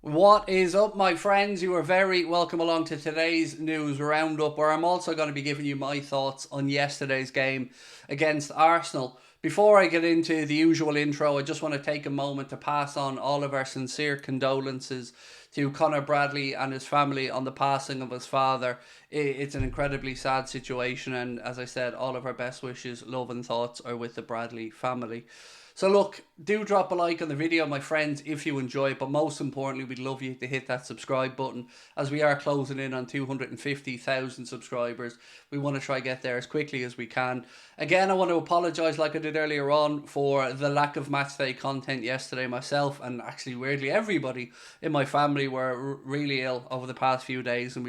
What is up, my friends? You are very welcome along to today's news roundup, where I'm also going to be giving you my thoughts on yesterday's game against Arsenal. Before I get into the usual intro, I just want to take a moment to pass on all of our sincere condolences to Conor Bradley and his family on the passing of his father. It's an incredibly sad situation, and as I said, all of our best wishes, love, and thoughts are with the Bradley family. So look, do drop a like on the video, my friends, if you enjoy it. But most importantly, we'd love you to hit that subscribe button, as we are closing in on 250,000 subscribers. We want to try get there as quickly as we can. Again, I want to apologise, like I did earlier on, for the lack of matchday content yesterday. Myself and actually weirdly everybody in my family were really ill over the past few days, and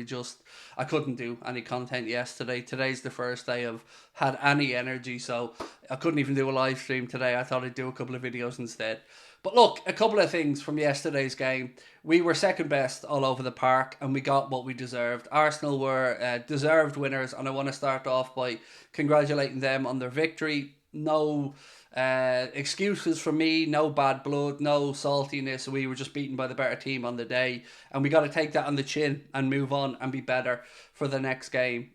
I couldn't do any content yesterday. Today's the first day I've had any energy, so I couldn't even do a live stream today. I thought I'd do a couple of videos instead. But look, a couple of things from yesterday's game. We were second best all over the park, and we got what we deserved. Arsenal were deserved winners, and I want to start off by congratulating them on their victory. No excuses from me, no bad blood, no saltiness. We were just beaten by the better team on the day, and we got to take that on the chin and move on and be better for the next game.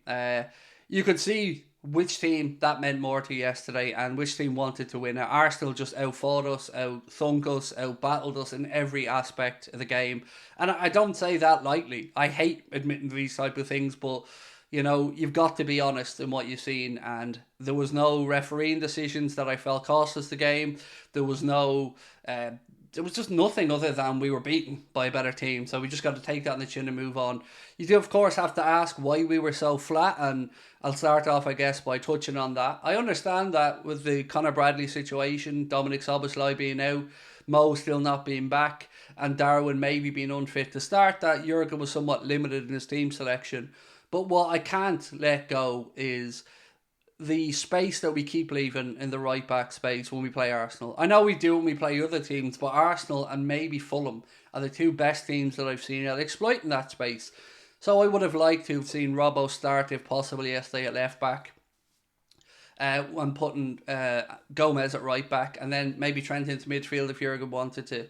You could see which team that meant more to yesterday and which team wanted to win it. Arsenal just outfought us, outthunk us, outbattled us in every aspect of the game. And I don't say that lightly. I hate admitting these type of things, but you've got to be honest in what you've seen. And there was no refereeing decisions that I felt cost us the game. There was no it was just nothing other than we were beaten by a better team. So we just got to take that on the chin and move on. You do, of course, have to ask why we were so flat, and I'll start off, I guess, by touching on that. I understand that with the Conor Bradley situation, Dominic Szoboszlai being out, Mo still not being back, and Darwin maybe being unfit to start, that Jurgen was somewhat limited in his team selection. But what I can't let go is the space that we keep leaving in the right back space when we play Arsenal. I know we do when we play other teams, but Arsenal and maybe Fulham are the two best teams that I've seen at exploiting that space. So I would have liked to have seen Robbo start, if possible, yesterday at left back, and putting Gomez at right back, and then maybe Trent into midfield if Jurgen wanted to.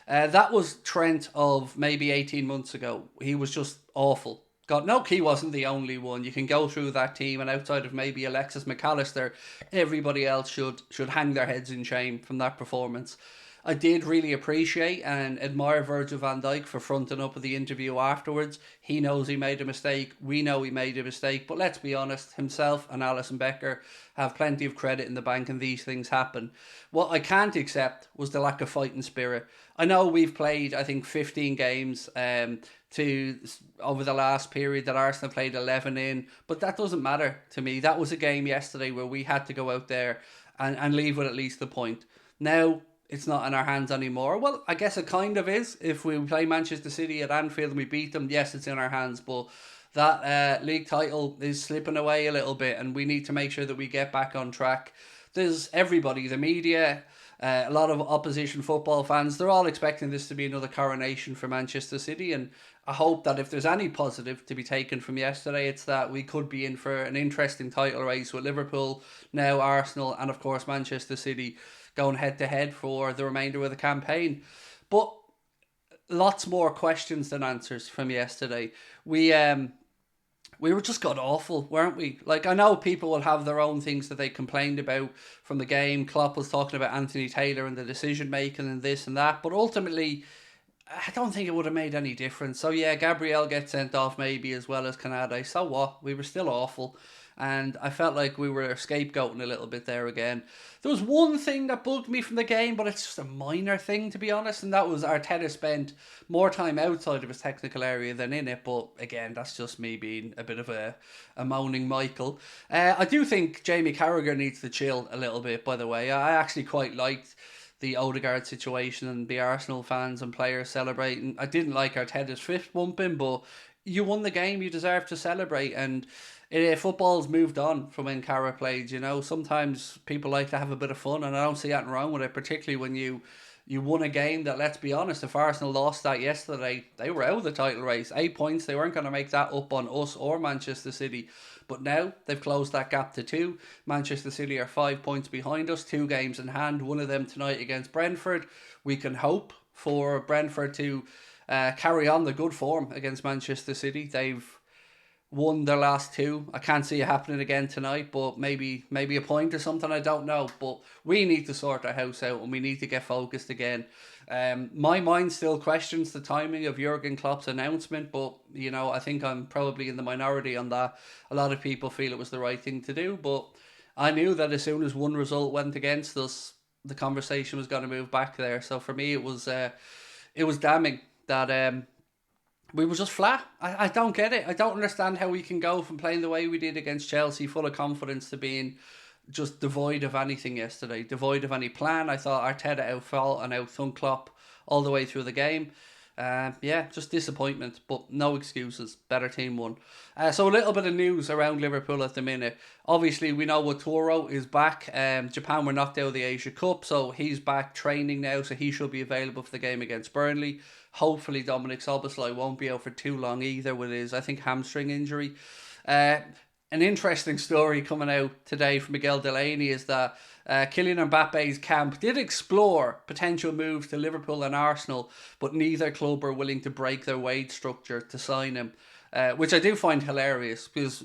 That was Trent of maybe 18 months ago. He was just awful. God, no, he wasn't the only one. You can go through that team, and outside of maybe Alexis McAllister, everybody else should hang their heads in shame from that performance. I did really appreciate and admire Virgil van Dijk for fronting up with the interview afterwards. He knows he made a mistake. We know he made a mistake. But let's be honest, himself and Alisson Becker have plenty of credit in the bank, and these things happen. What I can't accept was the lack of fighting spirit. I know we've played, I think, 15 games to over the last period that Arsenal played 11 in, but that doesn't matter to me. That was a game yesterday where we had to go out there and leave with at least the point. Now, it's not in our hands anymore. Well, I guess it kind of is. If we play Manchester City at Anfield and we beat them, yes, it's in our hands. But that league title is slipping away a little bit, and we need to make sure that we get back on track. There's everybody, the media, a lot of opposition football fans, they're all expecting this to be another coronation for Manchester City. And I hope that if there's any positive to be taken from yesterday, it's that we could be in for an interesting title race with Liverpool, now Arsenal, and of course Manchester City going head to head for the remainder of the campaign. But lots more questions than answers from yesterday. We were just god awful, weren't we? Like, I know people will have their own things that they complained about from the game. Klopp was talking about Anthony Taylor and the decision making and this and that, but ultimately, I don't think it would have made any difference. So yeah, Gabriel gets sent off maybe as well as Canade. So what? We were still awful. And I felt like we were scapegoating a little bit there again. There was one thing that bugged me from the game, but it's just a minor thing, to be honest, and that was Arteta spent more time outside of his technical area than in it. But again, that's just me being a bit of a moaning Michael. I do think Jamie Carragher needs to chill a little bit, by the way. I actually quite liked the Odegaard situation and the Arsenal fans and players celebrating. I didn't like Arteta's fist bumping, but you won the game, you deserve to celebrate. And football's moved on from when Cara played. Sometimes people like to have a bit of fun, and I don't see anything wrong with it, particularly when you won a game that, let's be honest, if Arsenal lost that yesterday, they were out of the title race. 8 points, they weren't going to make that up on us or Manchester City. But now they've closed that gap to 2. Manchester City are 5 points behind us, 2 games in hand, one of them tonight against Brentford. We can hope for Brentford to carry on the good form against Manchester City. They've won their last two. I can't see it happening again tonight, but maybe a point or something. I don't know. But we need to sort our house out and we need to get focused again. My mind still questions the timing of Jurgen Klopp's announcement, but I think I'm probably in the minority on that. A lot of people feel it was the right thing to do, but I knew that as soon as one result went against us, the conversation was going to move back there. So for me, it was damning that we were just flat. I don't get it. I don't understand how we can go from playing the way we did against Chelsea, full of confidence, to being just devoid of anything yesterday, devoid of any plan. I thought Arteta outfought and outthunk Klopp all the way through the game. Yeah, just disappointment, but no excuses. Better team won. So a little bit of news around Liverpool at the minute. Obviously, we know Wataru is back. Japan were knocked out of the Asia Cup, so he's back training now, so he should be available for the game against Burnley. Hopefully, Dominic Szoboszlai won't be out for too long either with his, I think, hamstring injury. An interesting story coming out today from Miguel Delaney is that Kylian Mbappe's camp did explore potential moves to Liverpool and Arsenal, but neither club are willing to break their wage structure to sign him, which I do find hilarious because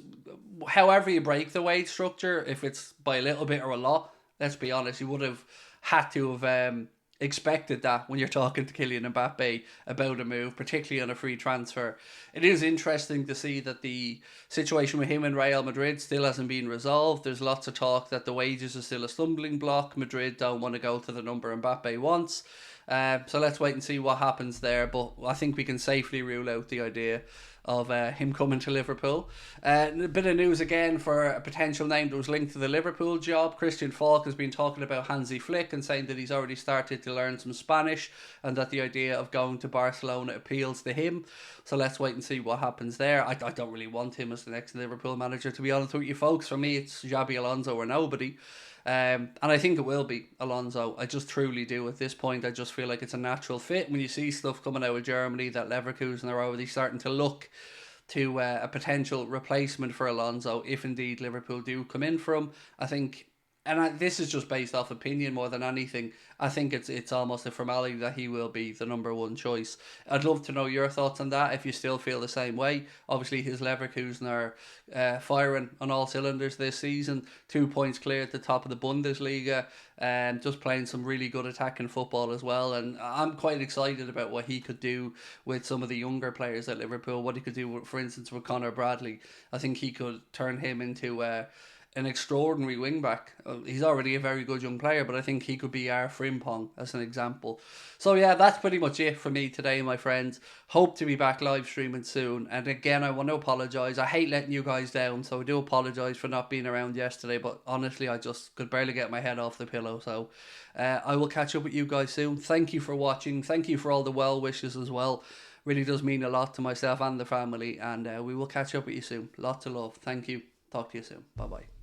however you break the wage structure, if it's by a little bit or a lot, let's be honest, you would have had to have expected that when you're talking to Kylian Mbappe about a move, particularly on a free transfer. It is interesting to see that the situation with him in Real Madrid still hasn't been resolved. There's lots of talk that the wages are still a stumbling block. Madrid don't want to go to the number Mbappe wants. So let's wait and see what happens there. But I think we can safely rule out the idea of him coming to Liverpool. A bit of news again for a potential name that was linked to the Liverpool job. Christian Falk has been talking about Hansi Flick and saying that he's already started to learn some Spanish and that the idea of going to Barcelona appeals to him. So let's wait and see what happens there. I don't really want him as the next Liverpool manager, to be honest with you folks. For me, it's Xabi Alonso or nobody. And I think it will be Alonso. I just truly do at this point. I just feel like it's a natural fit. When you see stuff coming out of Germany that Leverkusen are already starting to look to a potential replacement for Alonso, if indeed Liverpool do come in for him, I think, this is just based off opinion more than anything, I think it's almost a formality that he will be the number one choice. I'd love to know your thoughts on that, if you still feel the same way. Obviously, his Leverkusen are firing on all cylinders this season. 2 points clear at the top of the Bundesliga, and just playing some really good attacking football as well. And I'm quite excited about what he could do with some of the younger players at Liverpool. What he could do, for instance, with Conor Bradley. I think he could turn him into an extraordinary wing back. He's already a very good young player, but I think he could be our Frimpong as an example. So yeah, that's pretty much it for me today, my friends. Hope to be back live streaming soon. And again, I want to apologise. I hate letting you guys down, so I do apologise for not being around yesterday, but honestly, I just could barely get my head off the pillow. So I will catch up with you guys soon. Thank you for watching. Thank you for all the well wishes as well. Really does mean a lot to myself and the family, and we will catch up with you soon. Lots of love. Thank you. Talk to you soon. Bye bye.